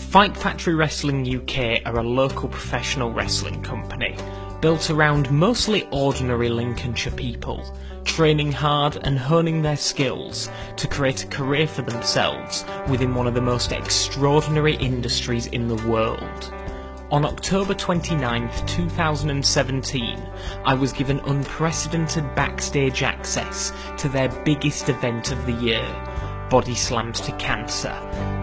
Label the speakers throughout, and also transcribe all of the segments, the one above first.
Speaker 1: Fight Factory Wrestling UK are a local professional wrestling company, built around mostly ordinary Lincolnshire people, training hard and honing their skills to create a career for themselves within one of the most extraordinary industries in the world. On October 29, 2017, I was given unprecedented backstage access to their biggest event of the year, Body Slams to Cancer,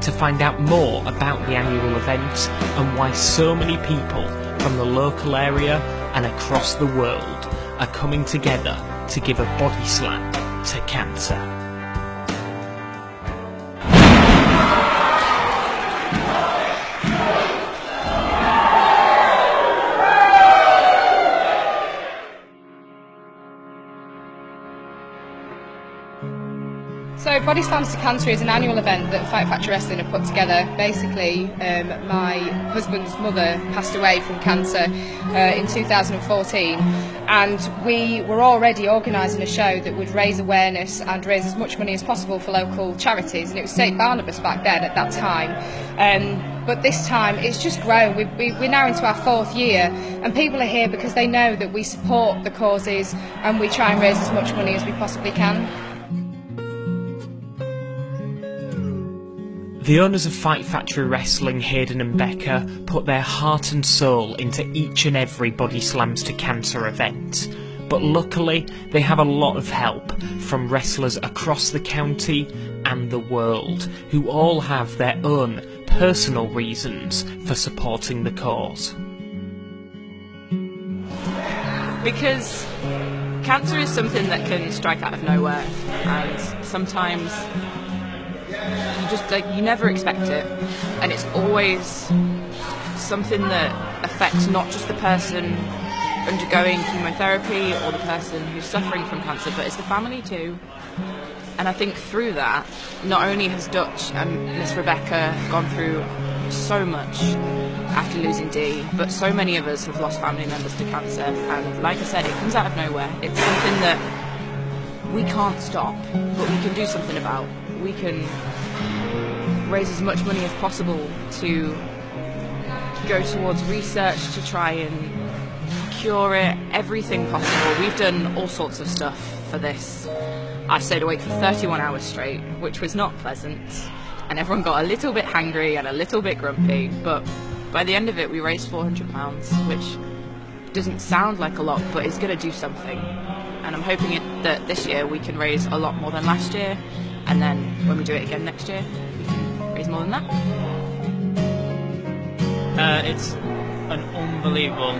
Speaker 1: to find out more about the annual event and why so many people from the local area and across the world are coming together to give a body slam to cancer.
Speaker 2: So Body Slams to Cancer is an annual event that Fight Factory Wrestling have put together. Basically, my husband's mother passed away from cancer in 2014, and we were already organising a show that would raise awareness and raise as much money as possible for local charities, and it was St Barnabas back then at that time. But this time it's just grown. We're now into our 4th year, and people are here because they know that we support the causes and we try and raise as much money as we possibly can.
Speaker 1: The owners of Fight Factory Wrestling, Hayden and Becca, put their heart and soul into each and every Body Slams to Cancer event. But luckily, they have a lot of help from wrestlers across the county and the world, who all have their own personal reasons for supporting the cause.
Speaker 3: Because cancer is something that can strike out of nowhere, and sometimes you never expect it, and it's always something that affects not just the person undergoing chemotherapy or the person who's suffering from cancer, but it's the family too. And I think through that, not only has Dutch and Miss Rebecca gone through so much after losing Dee, but so many of us have lost family members to cancer, and like I said, it comes out of nowhere. It's something that we can't stop, but we can do something about. We can raise as much money as possible to go towards research to try and cure it, everything possible. We've done all sorts of stuff for this. I stayed awake for 31 hours straight, which was not pleasant, and everyone got a little bit hangry and a little bit grumpy, but by the end of it we raised £400, which doesn't sound like a lot, but it's going to do something. And I'm hoping that this year we can raise a lot more than last year, and then when we do it again next year, we can raise more than that.
Speaker 4: It's an unbelievable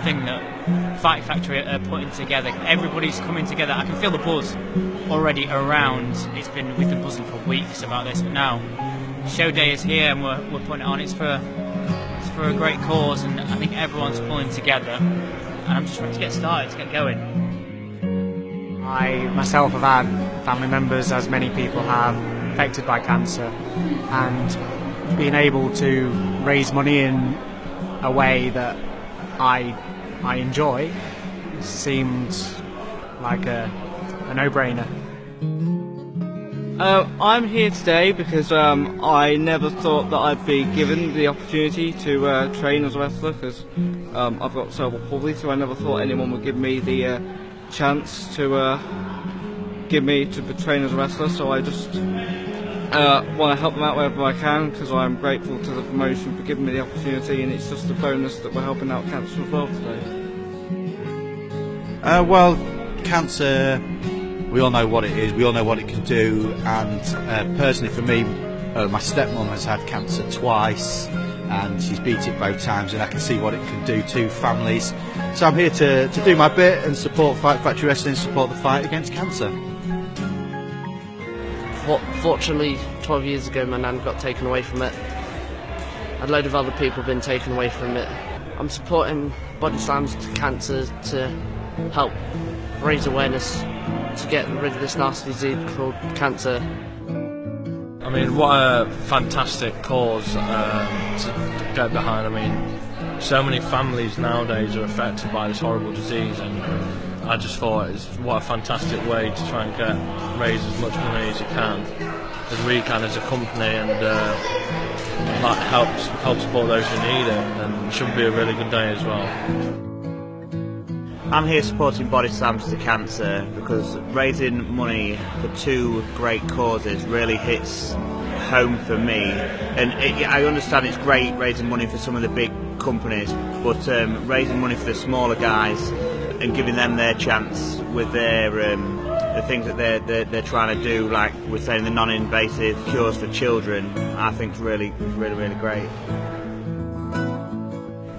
Speaker 4: thing that Fight Factory are putting together. Everybody's coming together. I can feel the buzz already around. We've been buzzing for weeks about this, but now show day is here and we're putting it on. It's for a great cause, and I think everyone's pulling together. And I'm just ready to get started, to get going.
Speaker 5: I myself have had family members, as many people have, affected by cancer, and being able to raise money in a way that I enjoy seemed like a no-brainer.
Speaker 6: I'm here today because I never thought that I'd be given the opportunity to train as a wrestler, because I've got cerebral palsy, so I never thought anyone would give me the chance to train as a wrestler. So I just want to help them out wherever I can, because I'm grateful to the promotion for giving me the opportunity, and it's just a bonus that we're helping out cancer as well today.
Speaker 7: Well, cancer, we all know what it is, we all know what it can do, and personally for me, my stepmom has had cancer twice, and she's beat it both times, and I can see what it can do to families. So I'm here to do my bit and support Fight Factory Wrestling, support the fight against cancer.
Speaker 8: Fortunately, 12 years ago my nan got taken away from it. A load of other people have been taken away from it. I'm supporting Body Slams to Cancer to help raise awareness to get rid of this nasty disease called cancer.
Speaker 9: I mean, what a fantastic cause to get behind. I mean, so many families nowadays are affected by this horrible disease, and I just thought what a fantastic way to try and raise as much money as you can as we can as a company, and like help support those who need it, and it should be a really good day as well.
Speaker 10: I'm here supporting Body Slams to Cancer because raising money for two great causes really hits home for me. And I understand it's great raising money for some of the big companies, but raising money for the smaller guys and giving them their chance with their the things that they're trying to do, like we're saying, the non-invasive cures for children, I think is really great.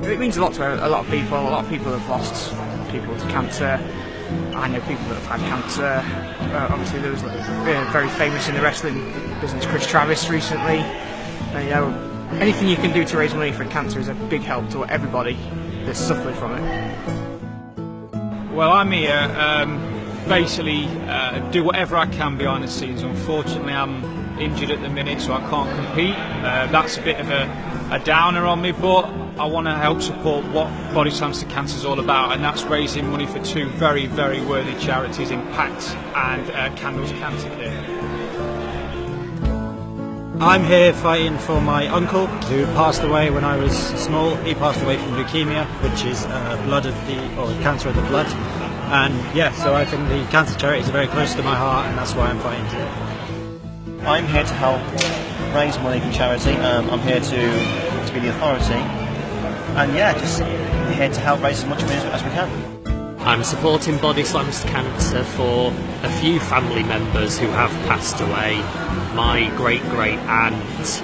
Speaker 5: It means a lot to a lot of people. A lot of people have lost people to cancer. I know people that have had cancer. Obviously, there was very famous in the wrestling business, Chris Travis, recently. And, you know, anything you can do to raise money for cancer is a big help to everybody that's suffering from it.
Speaker 11: Well, I'm here basically do whatever I can behind the scenes. Unfortunately, I'm injured at the minute, so I can't compete. That's a bit of a downer on me, but I want to help support what Body Slams to Cancer is all about, and that's raising money for two very worthy charities, Impact and Candles Cancer Care.
Speaker 12: I'm here fighting for my uncle who passed away when I was small. He passed away from leukemia, which is cancer of the blood. And yeah, so I think the cancer charities are very close to my heart, and that's why I'm fighting today.
Speaker 13: I'm here to help raise money for charity. I'm here to be the authority, and yeah, just here to help raise as much money as we can.
Speaker 1: I'm supporting Body Slams to Cancer for a few family members who have passed away. My great-great-aunt,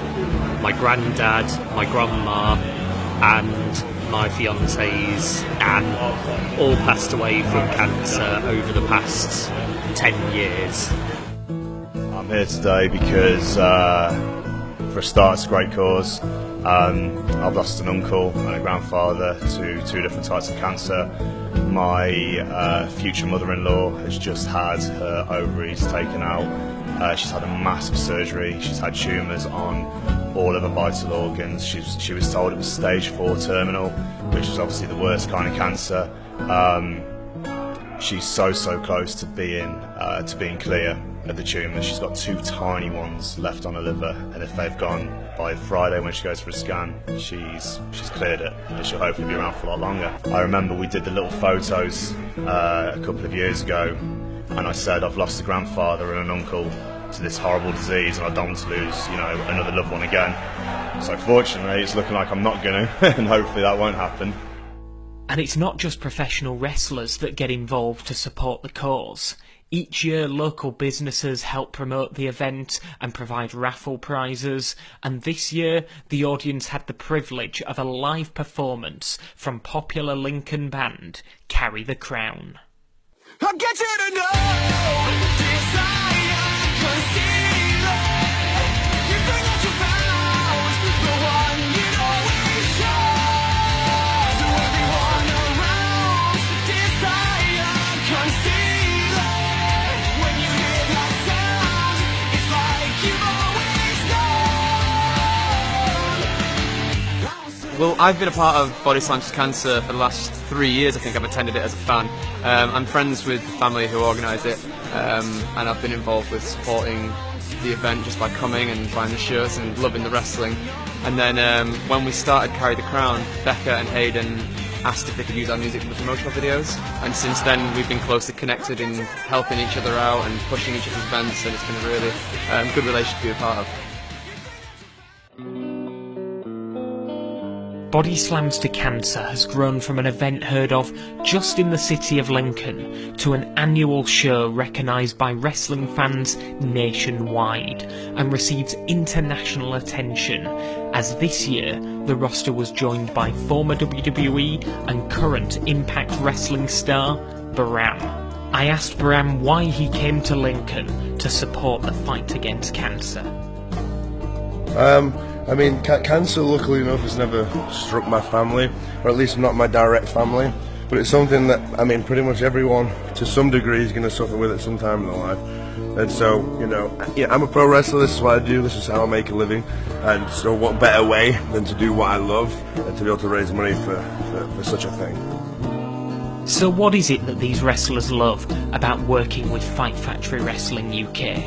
Speaker 1: my granddad, my grandma, and my fiance's Anne all passed away from cancer over the past 10 years.
Speaker 14: I'm here today because, for a start, it's a great cause. I've lost an uncle and a grandfather to two different types of cancer. My future mother-in-law has just had her ovaries taken out. She's had a massive surgery. She's had tumours on all of her vital organs. She was told it was stage 4 terminal, which is obviously the worst kind of cancer. She's so close to being clear of the tumour. She's got 2 tiny ones left on her liver, and if they've gone by Friday when she goes for a scan, she's cleared it, and she'll hopefully be around for a lot longer. I remember we did the little photos a couple of years ago, and I said I've lost a grandfather and an uncle to this horrible disease, and I don't want to lose, another loved one again. So fortunately, it's looking like I'm not going to, and hopefully that won't happen.
Speaker 1: And it's not just professional wrestlers that get involved to support the cause. Each year, local businesses help promote the event and provide raffle prizes, and this year, the audience had the privilege of a live performance from popular Lincoln band Carry the Crown.
Speaker 15: I'll get you to know desire, conceal it. You think that you found the one you'd always show to everyone around. Desire, conceal it. When you hear that sound, it's like you've always known.
Speaker 16: Well, I've been a part of Body Slams to Cancer for the last 3 years. I think I've attended it as a fan. I'm friends with the family who organise it, and I've been involved with supporting the event just by coming and buying the shirts and loving the wrestling. And then when we started Carry the Crown, Becca and Hayden asked if they could use our music for the promotional videos, and since then we've been closely connected in helping each other out and pushing each other's events, and it's been a really good relationship to be a part of.
Speaker 1: Body Slams to Cancer has grown from an event heard of just in the city of Lincoln to an annual show recognised by wrestling fans nationwide and receives international attention, as this year the roster was joined by former WWE and current Impact Wrestling star Baram. I asked Baram why he came to Lincoln to support the fight against cancer.
Speaker 17: I mean, cancer, luckily enough, has never struck my family, or at least not my direct family. But it's something that, I mean, pretty much everyone, to some degree, is going to suffer with at some time in their life. And so, I'm a pro wrestler, this is what I do, this is how I make a living. And so what better way than to do what I love and to be able to raise money for such a thing.
Speaker 1: So what is it that these wrestlers love about working with Fight Factory Wrestling UK?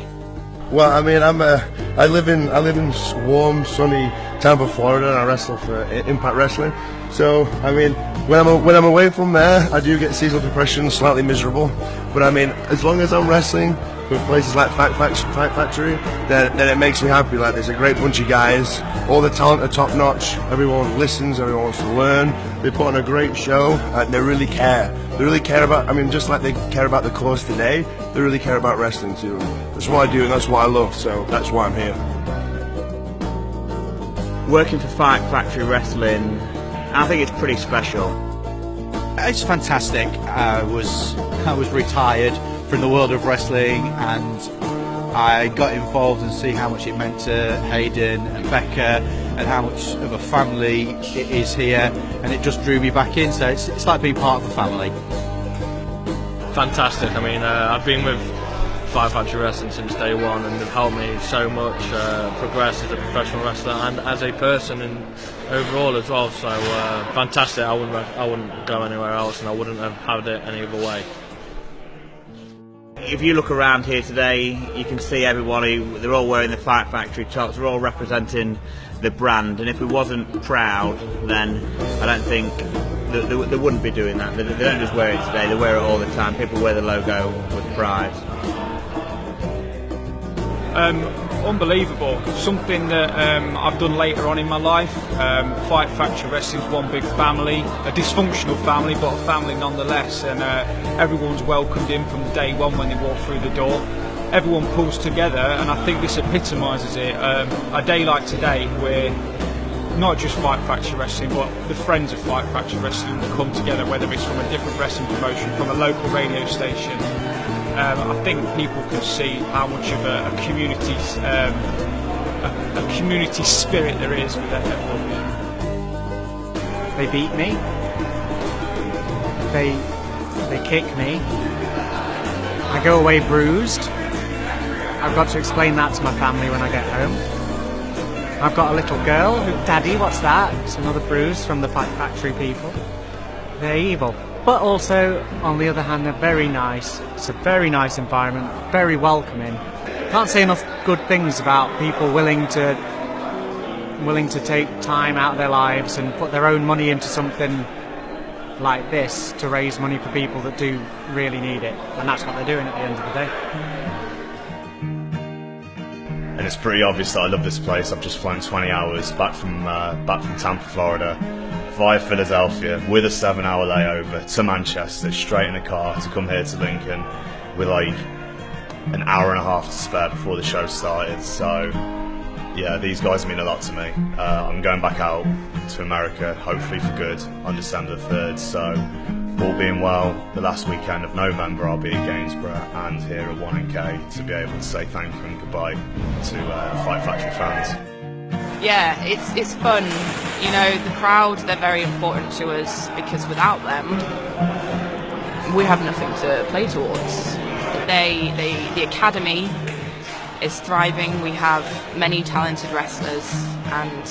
Speaker 17: Well, I mean, I live in warm, sunny Tampa, Florida, and I wrestle for Impact Wrestling. So, I mean, when I'm away from there, I do get seasonal depression, slightly miserable. But I mean, as long as I'm wrestling with places like Fight Factory, then it makes me happy. Like, there's a great bunch of guys. All the talent are top notch. Everyone listens. Everyone wants to learn. They put on a great show, and they really care. They really care about. I mean, just like they care about the cause today, they really care about wrestling too. That's what I do, and that's what I love. So that's why I'm here.
Speaker 10: Working for Fight Factory Wrestling, I think it's pretty special.
Speaker 7: It's fantastic. I was retired from the world of wrestling, and I got involved and see how much it meant to Hayden and Becca, and how much of a family it is here, and it just drew me back in. So it's like being part of the family.
Speaker 9: Fantastic. I mean, I've been with Fight Factory Wrestling since day one, and they've helped me so much progress as a professional wrestler and as a person and overall as well. So fantastic. I wouldn't go anywhere else, and I wouldn't have had it any other way.
Speaker 10: If you look around here today, you can see everybody, they're all wearing the Fight Factory tops, they're all representing the brand, and if we wasn't proud, then I don't think they wouldn't be doing that. They don't just wear it today, they wear it all the time. People wear the logo with pride.
Speaker 11: Unbelievable. Something that I've done later on in my life. Fight Factory Wrestling's one big family, a dysfunctional family, but a family nonetheless, and everyone's welcomed in from day one when they walk through the door. Everyone pulls together, and I think this epitomises it. A day like today, where not just Fight Factory Wrestling, but the friends of Fight Factory Wrestling will come together, whether it's from a different wrestling promotion, from a local radio station. I think people can see how much of a community spirit there is with everyone.
Speaker 5: They beat me. They kick me. I go away bruised. I've got to explain that to my family when I get home. I've got a little girl who, Daddy, what's that? It's another bruise from the Fight Factory people. They're evil. But also, on the other hand, they're very nice. It's a very nice environment, very welcoming. Can't say enough good things about people willing to take time out of their lives and put their own money into something like this to raise money for people that do really need it. And that's what they're doing at the end of the day.
Speaker 14: And it's pretty obvious that I love this place. I've just flown 20 hours back from Tampa, Florida, via Philadelphia with a 7-hour layover to Manchester, straight in a car to come here to Lincoln with like an hour and a half to spare before the show started. So yeah, these guys mean a lot to me. I'm going back out to America, hopefully for good, on December 3rd. So all being well, the last weekend of November I'll be at Gainsborough and here at 1NK to be able to say thank you and goodbye to Fight Factory fans.
Speaker 3: Yeah, it's fun. You know, the crowd, they're very important to us because without them, we have nothing to play towards. The academy is thriving. We have many talented wrestlers, and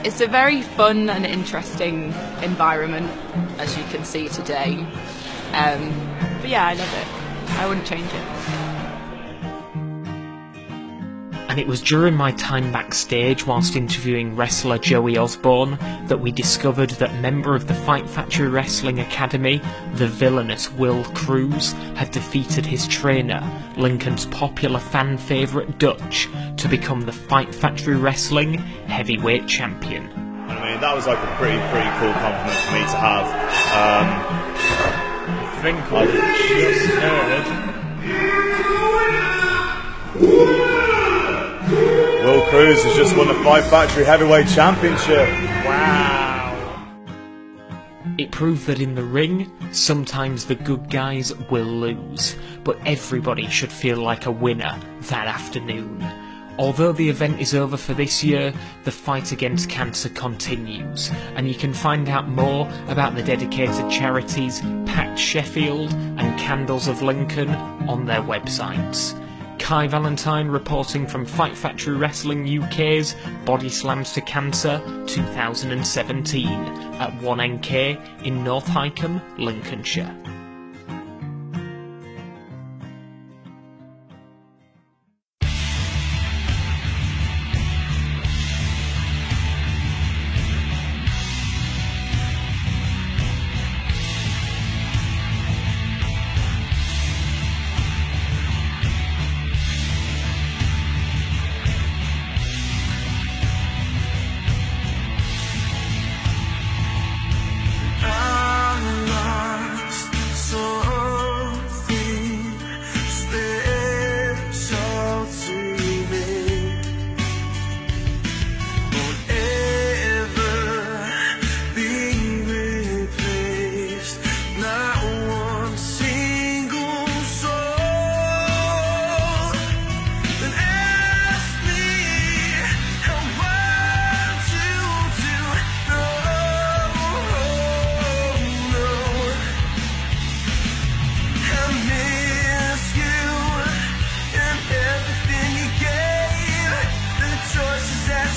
Speaker 3: it's a very fun and interesting environment, as you can see today. But yeah, I love it. I wouldn't change it.
Speaker 1: And it was during my time backstage whilst interviewing wrestler Joey Osborne that we discovered that member of the Fight Factory Wrestling Academy, the villainous Will Cruz, had defeated his trainer, Lincoln's popular fan favourite Dutch, to become the Fight Factory Wrestling heavyweight champion.
Speaker 14: I mean, that was like a pretty cool compliment for me to have.
Speaker 11: I think I've just heard
Speaker 14: Will Cruz has just won the Fight Factory Heavyweight Championship.
Speaker 1: Wow. It proved that in the ring, sometimes the good guys will lose, but everybody should feel like a winner that afternoon. Although the event is over for this year, the fight against cancer continues, and you can find out more about the dedicated charities Pact Sheffield and Candles of Lincoln on their websites. Kai Valentine reporting from Fight Factory Wrestling UK's Body Slams to Cancer 2017 at 1NK in North Hykeham, Lincolnshire.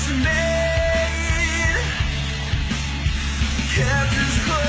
Speaker 15: you made kept us close.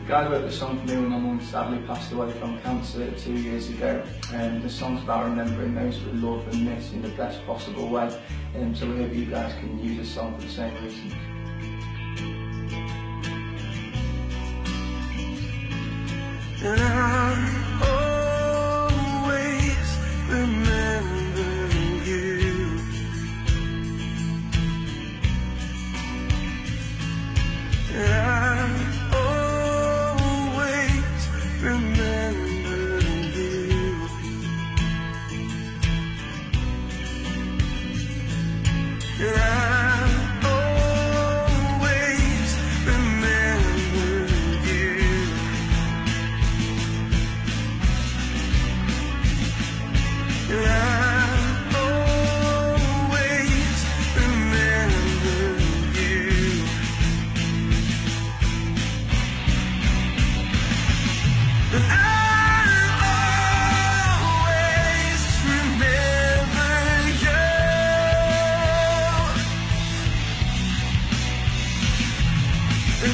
Speaker 18: Kai wrote the song for me when my mum sadly passed away from cancer 2 years ago. The song's about remembering those we love and miss in the best possible way. So we hope you guys can use this song for the same reason.
Speaker 15: And I'll always remember you. And I'll always remember you. And I'll always remember you. And I'll always remember you. And I'll always remember you. And